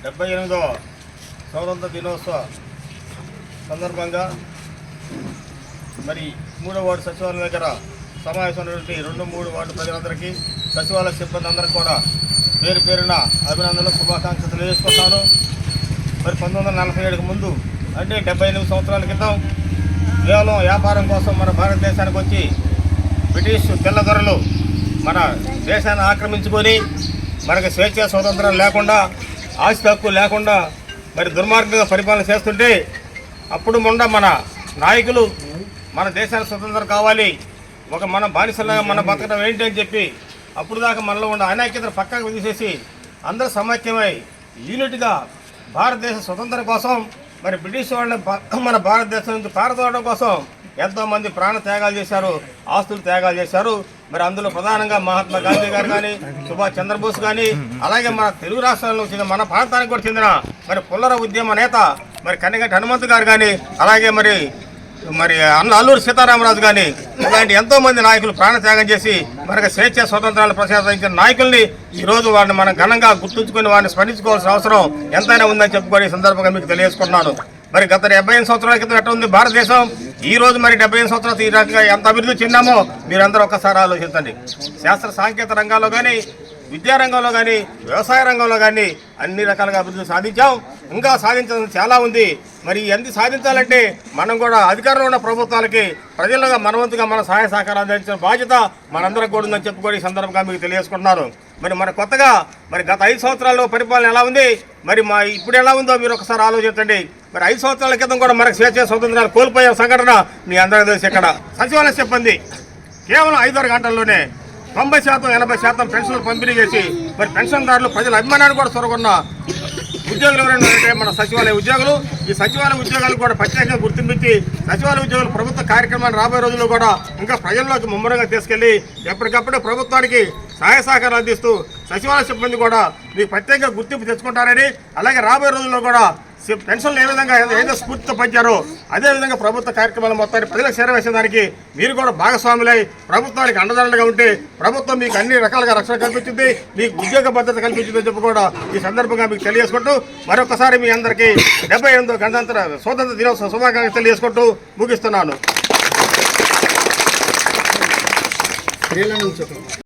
78వ స్వాతంత్ర దినోత్సవ సందర్భంగా మరి 3వ వార్డు సచివాలయం దగ్గర సమావేశమైనటువంటి 2-3 వార్డు ప్రజలందరికీ సచివాలయ సిబ్బంది అందరికీ కూడా పేరు పేరున అభినందనలు శుభాకాంక్షలు తెలియజేసుకుంటాను. మరి 1947కు ముందు అంటే 78 సంవత్సరాల క్రితం కేవలం వ్యాపారం కోసం మన భారతదేశానికి వచ్చి బ్రిటిష్ తెల్లదొరలు మన దేశాన్ని ఆక్రమించుకొని మనకు స్వేచ్ఛ స్వాతంత్రం లేకుండా ఆస్తి హక్కు లేకుండా మరి దుర్మార్గంగా పరిపాలన చేస్తుంటే అప్పుడు మన నాయకులు మన దేశానికి స్వతంత్రం కావాలి, మన బానిసలాగా మన బతకడం ఏంటి అని చెప్పి అప్పుడు దాకా మనలో ఉన్న అనైక్యతను పక్కకు తీసేసి అందరూ సమైక్యమై యూనిట్గా భారతదేశ స్వతంత్రం కోసం మరి బ్రిటిష్ వాళ్ళని మన భారతదేశం నుంచి పారదోవడం కోసం ఎంతోమంది ప్రాణ త్యాగాలు చేశారు, ఆస్తులు త్యాగాలు చేశారు. మరి అందులో ప్రధానంగా మహాత్మా గాంధీ గారు కానీ, సుభాష్ చంద్రబోస్ కానీ, అలాగే మన తెలుగు రాష్ట్రాల్లో చెందిన మన ప్రాంతానికి కూడా చెందిన మరి పుల్లర ఉద్యమ నేత మరి కనిగంటి హనుమంతు గారు కానీ, అలాగే మరి అల్లూరి సీతారామరాజు కానీ ఇలాంటి ఎంతోమంది నాయకులు ప్రాణత్యాగం చేసి మనకు స్వేచ్ఛ స్వతంత్రాలు ప్రసాదించిన నాయకుల్ని ఈరోజు వారిని మనం ఘనంగా గుర్తుంచుకొని వారిని స్మరించుకోవాల్సిన అవసరం ఎంతైనా ఉందని చెప్పుకొని ఈ సందర్భంగా మీకు తెలియజేసుకున్నాను. మరి గత 75 సంవత్సరాల క్రితం ఎట్లా ఉంది భారతదేశం, ఈ రోజు మరి 75 సంవత్సరాలు ఈ రకంగా ఎంత అభివృద్ధి చెందామో మీరందరూ ఒక్కసారి ఆలోచించండి. శాస్త్ర సాంకేతిక రంగాల్లో కానీ, విద్యారంగంలో కానీ, వ్యవసాయ రంగంలో కానీ అన్ని రకాలుగా అభివృద్ధి సాధించాం. ఇంకా సాధించాల్సిన చాలా ఉంది. మరి ఎంత సాధించాలంటే మనం కూడా అధికారంలో ఉన్న ప్రభుత్వాలకి ప్రజలుగా మనవంతుగా మన సహాయ సహకారాలు అందించిన బాధ్యత మనందరికి కూడా ఉందని చెప్పుకొని ఈ సందర్భంగా మీకు తెలియజేసుకుంటున్నారు. మరి మన కొత్తగా మరి గత 5 సంవత్సరాల్లో పరిపాలన ఎలా ఉంది, మరి ఇప్పుడు ఎలా ఉందో మీరు ఒకసారి ఆలోచించండి. మరి 5 సంవత్సరాల క్రితం కూడా మనకు స్వేచ్ఛ స్వతంత్రాలు కోల్పోయే సంఘటన మీ అందరికీ తెలిసి ఇక్కడ సచివాలయ సిబ్బంది కేవలం 5-6 గంటల్లోనే 90%-80% పెన్షన్లు పంపిణీ చేసి మరి పెన్షన్దారులు ప్రజల అభిమానాన్ని కూడా చొరగొన్న ఉద్యోగులు ఎవరైనా అంటే మన సచివాలయ ఉద్యోగులు. ఈ సచివాలయ ఉద్యోగాలు కూడా ప్రత్యేకంగా గుర్తింపించి సచివాలయ ఉద్యోగులు ప్రభుత్వ కార్యక్రమాన్ని రాబోయే రోజుల్లో కూడా ఇంకా ప్రజల్లోకి ముమ్మరంగా తీసుకెళ్లి ఎప్పటికప్పుడు ప్రభుత్వానికి సహాయ సహకారాలు అందిస్తూ సచివాలయ సిబ్బంది కూడా మీకు ప్రత్యేకంగా గుర్తింపు తెచ్చుకుంటారని, అలాగే రాబోయే రోజుల్లో కూడా పెన్షన్లు ఏ విధంగా ఏదో స్ఫూర్తితో పంచారో అదేవిధంగా ప్రభుత్వ కార్యక్రమాలు మొత్తాన్ని ప్రజలకు చేరవేసేదానికి మీరు కూడా భాగస్వాములై ప్రభుత్వానికి అండదండగా ఉంటే ప్రభుత్వం మీకు అన్ని రకాలుగా రక్షణ కల్పించింది, మీకు ఉద్యోగ భద్రత కల్పించిందని చెప్పి కూడా ఈ సందర్భంగా మీకు తెలియజేసుకుంటూ మరొకసారి మీ అందరికీ 78వ గణతంత్ర స్వాతంత్ర దినోత్సవ శుభాకాంక్షలు తెలియజేసుకుంటూ ముగిస్తున్నాను.